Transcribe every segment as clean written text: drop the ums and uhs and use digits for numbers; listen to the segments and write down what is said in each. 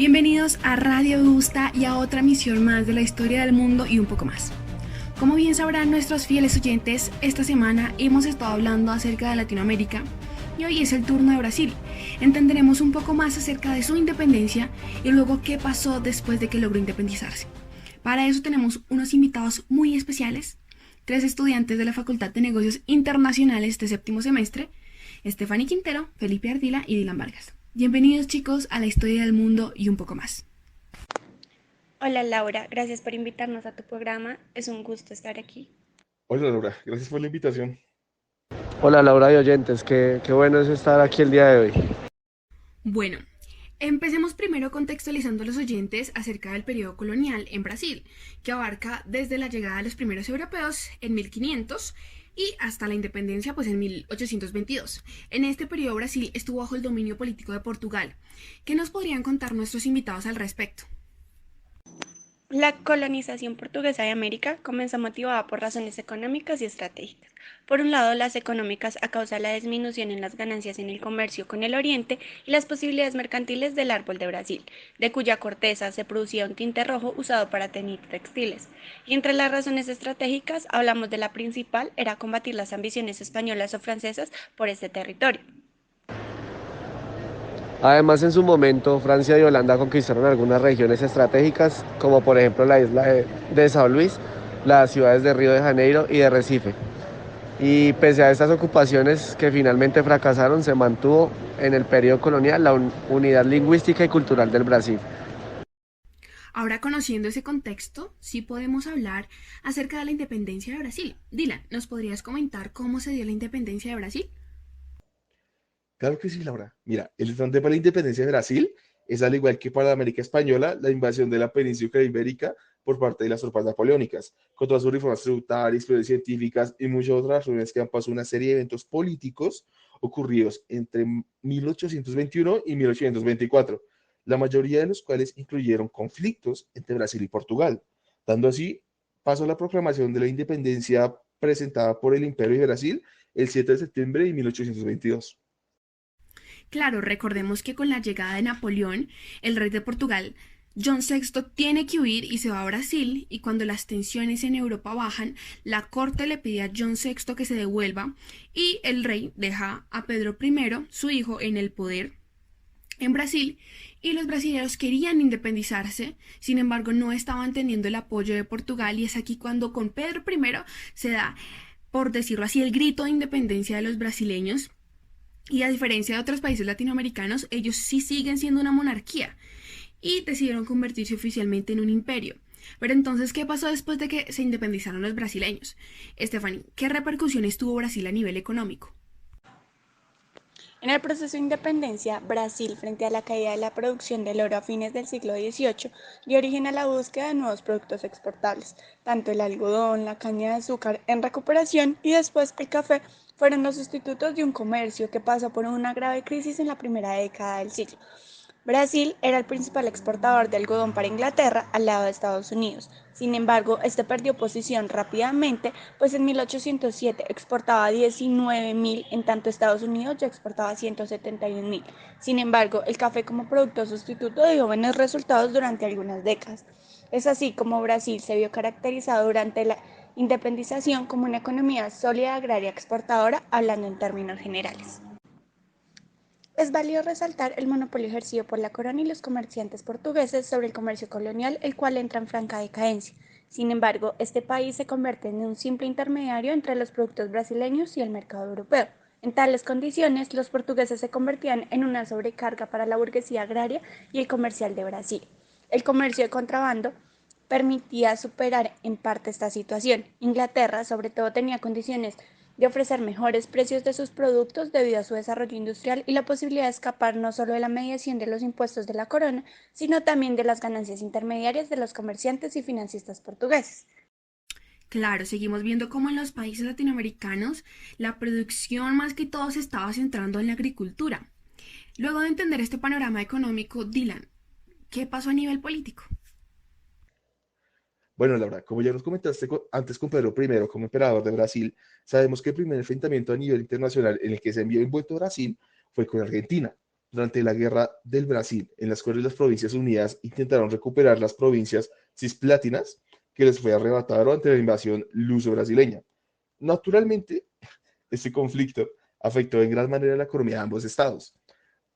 Bienvenidos a Radio Gusta y a otra misión más de la historia del mundo y un poco más. Como bien sabrán nuestros fieles oyentes, esta semana hemos estado hablando acerca de Latinoamérica y hoy es el turno de Brasil. Entenderemos un poco más acerca de su independencia y luego qué pasó después de que logró independizarse. Para eso tenemos unos invitados muy especiales, 3 estudiantes de la Facultad de Negocios Internacionales de séptimo semestre, Stephanie Quintero, Felipe Ardila y Dylan Vargas. Bienvenidos chicos a la historia del mundo y un poco más. Hola Laura, gracias por invitarnos a tu programa, es un gusto estar aquí. Hola Laura, gracias por la invitación. Hola Laura y oyentes, qué bueno es estar aquí el día de hoy. Bueno, empecemos primero contextualizando a los oyentes acerca del periodo colonial en Brasil, que abarca desde la llegada de los primeros europeos en 1500 y hasta la independencia pues en 1822. En este periodo Brasil estuvo bajo el dominio político de Portugal. ¿Qué nos podrían contar nuestros invitados al respecto? La colonización portuguesa de América comenzó motivada por razones económicas y estratégicas. Por un lado, las económicas a causa de la disminución en las ganancias en el comercio con el Oriente y las posibilidades mercantiles del árbol de Brasil, de cuya corteza se producía un tinte rojo usado para teñir textiles. Y entre las razones estratégicas, hablamos de la principal, era combatir las ambiciones españolas o francesas por este territorio. Además, en su momento, Francia y Holanda conquistaron algunas regiones estratégicas, como por ejemplo la isla de São Luís, las ciudades de Río de Janeiro y de Recife. Y pese a estas ocupaciones que finalmente fracasaron, se mantuvo en el periodo colonial la unidad lingüística y cultural del Brasil. Ahora conociendo ese contexto, sí podemos hablar acerca de la independencia de Brasil. Dylan, ¿nos podrías comentar cómo se dio la independencia de Brasil? Claro que sí, Laura. Mira, el instante para la independencia de Brasil es, al igual que para la América Española, la invasión de la península ibérica por parte de las tropas napoleónicas, con todas sus reformas tributarias, exploraciones científicas y muchas otras razones que han pasado una serie de eventos políticos ocurridos entre 1821 y 1824, la mayoría de los cuales incluyeron conflictos entre Brasil y Portugal, dando así paso a la proclamación de la independencia presentada por el Imperio de Brasil el 7 de septiembre de 1822. Claro, recordemos que con la llegada de Napoleón, el rey de Portugal, John VI tiene que huir y se va a Brasil, y cuando las tensiones en Europa bajan, la corte le pide a John VI que se devuelva y el rey deja a Pedro I, su hijo, en el poder en Brasil, y los brasileños querían independizarse, sin embargo no estaban teniendo el apoyo de Portugal, y es aquí cuando con Pedro I se da, por decirlo así, el grito de independencia de los brasileños. Y a diferencia de otros países latinoamericanos, ellos sí siguen siendo una monarquía y decidieron convertirse oficialmente en un imperio. Pero entonces, ¿qué pasó después de que se independizaron los brasileños? Stephanie, ¿qué repercusiones tuvo Brasil a nivel económico? En el proceso de independencia, Brasil, frente a la caída de la producción del oro a fines del siglo XVIII, dio origen a la búsqueda de nuevos productos exportables. Tanto el algodón, la caña de azúcar en recuperación y después el café fueron los sustitutos de un comercio que pasó por una grave crisis en la primera década del siglo. Brasil era el principal exportador de algodón para Inglaterra al lado de Estados Unidos. Sin embargo, este perdió posición rápidamente, pues en 1807 exportaba 19.000, en tanto Estados Unidos ya exportaba 171.000. Sin embargo, el café como producto sustituto dio buenos resultados durante algunas décadas. Es así como Brasil se vio caracterizado durante la independización como una economía sólida agraria exportadora, hablando en términos generales. Es válido resaltar el monopolio ejercido por la corona y los comerciantes portugueses sobre el comercio colonial, el cual entra en franca decadencia. Sin embargo, este país se convierte en un simple intermediario entre los productos brasileños y el mercado europeo. En tales condiciones, los portugueses se convertían en una sobrecarga para la burguesía agraria y el comercial de Brasil. El comercio de contrabando permitía superar en parte esta situación. Inglaterra, sobre todo, tenía condiciones de ofrecer mejores precios de sus productos debido a su desarrollo industrial y la posibilidad de escapar no solo de la mediación de los impuestos de la corona, sino también de las ganancias intermediarias de los comerciantes y financistas portugueses. Claro, seguimos viendo cómo en los países latinoamericanos la producción más que todo se estaba centrando en la agricultura. Luego de entender este panorama económico, Dylan, ¿qué pasó a nivel político? Bueno, Laura, como ya nos comentaste antes con Pedro I como emperador de Brasil, sabemos que el primer enfrentamiento a nivel internacional en el que se envió envuelto Brasil fue con Argentina. durante la Guerra del Brasil, en las cuales las Provincias Unidas intentaron recuperar las provincias cisplatinas que les fue arrebatado ante la invasión luso-brasileña. Naturalmente, este conflicto afectó en gran manera la economía de ambos estados,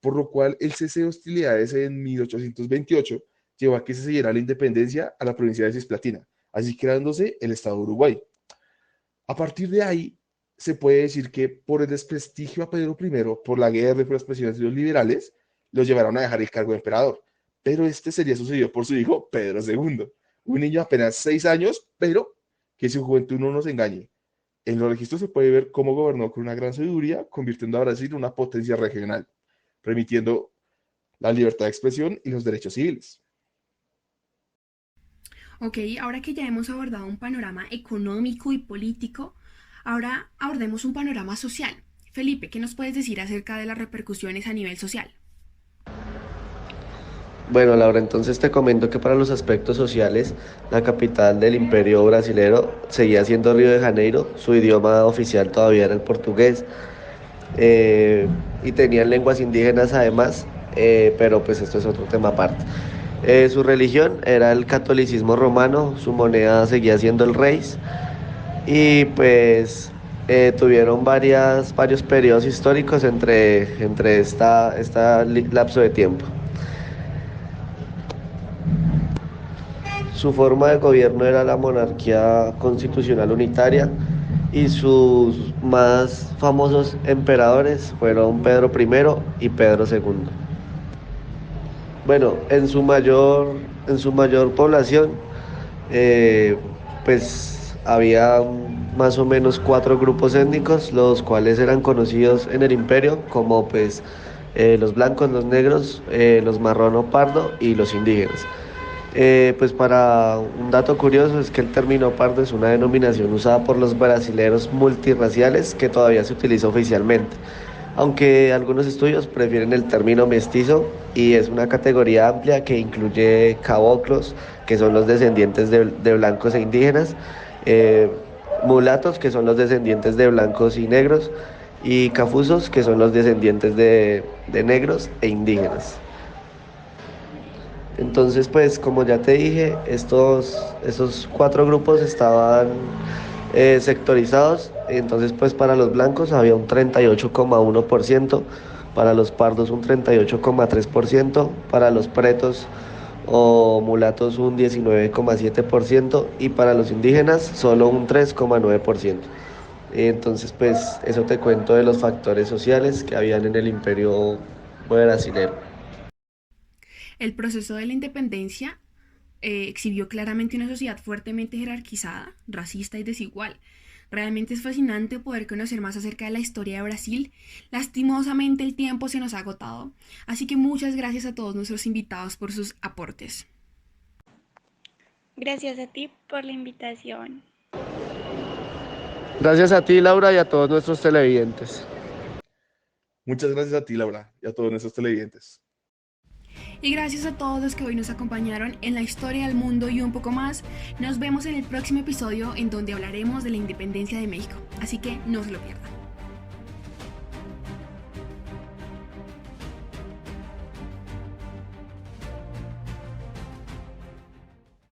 por lo cual el cese de hostilidades en 1828 llevó a que se siguiera la independencia a la provincia de Cisplatina, así creándose el Estado de Uruguay. A partir de ahí, se puede decir que por el desprestigio a Pedro I, por la guerra y por las presiones de los liberales, los llevaron a dejar el cargo de emperador, pero este sería sucedido por su hijo Pedro II, un niño de apenas 6 años, pero que su juventud no nos engañe. En los registros se puede ver cómo gobernó con una gran sabiduría, convirtiendo a Brasil en una potencia regional, permitiendo la libertad de expresión y los derechos civiles. Ok, ahora que ya hemos abordado un panorama económico y político, ahora abordemos un panorama social. Felipe, ¿qué nos puedes decir acerca de las repercusiones a nivel social? Bueno, Laura, entonces te comento que para los aspectos sociales, la capital del Imperio Brasilero seguía siendo Río de Janeiro, su idioma oficial todavía era el portugués, y tenían lenguas indígenas además, pero pues esto es otro tema aparte. Su religión era el catolicismo romano, su moneda seguía siendo el reis, y pues tuvieron varios periodos históricos entre esta lapso de tiempo. Su forma de gobierno era la monarquía constitucional unitaria y sus más famosos emperadores fueron Pedro I y Pedro II. Bueno, en su mayor población, pues había más o menos 4 grupos étnicos, los cuales eran conocidos en el imperio como pues los blancos, los negros, los marrón o pardo y los indígenas. Pues para un dato curioso es que el término pardo es una denominación usada por los brasileros multirraciales que todavía se utiliza oficialmente, aunque algunos estudios prefieren el término mestizo y es una categoría amplia que incluye caboclos, que son los descendientes de blancos e indígenas, mulatos, que son los descendientes de blancos y negros, y cafusos, que son los descendientes de negros e indígenas. Entonces, pues como ya te dije, estos 4 grupos estaban sectorizados. Entonces, pues para los blancos había un 38,1%, para los pardos un 38,3%, para los pretos o mulatos un 19,7% y para los indígenas solo un 3,9%. Entonces, pues eso te cuento de los factores sociales que habían en el imperio brasilero. El proceso de la independencia exhibió claramente una sociedad fuertemente jerarquizada, racista y desigual. Realmente es fascinante poder conocer más acerca de la historia de Brasil. Lastimosamente el tiempo se nos ha agotado, así que muchas gracias a todos nuestros invitados por sus aportes. Gracias a ti por la invitación. Gracias a ti, Laura, y a todos nuestros televidentes. Muchas gracias a ti, Laura, y a todos nuestros televidentes. Y gracias a todos los que hoy nos acompañaron en la historia del mundo y un poco más. Nos vemos en el próximo episodio en donde hablaremos de la independencia de México, así que no se lo pierdan.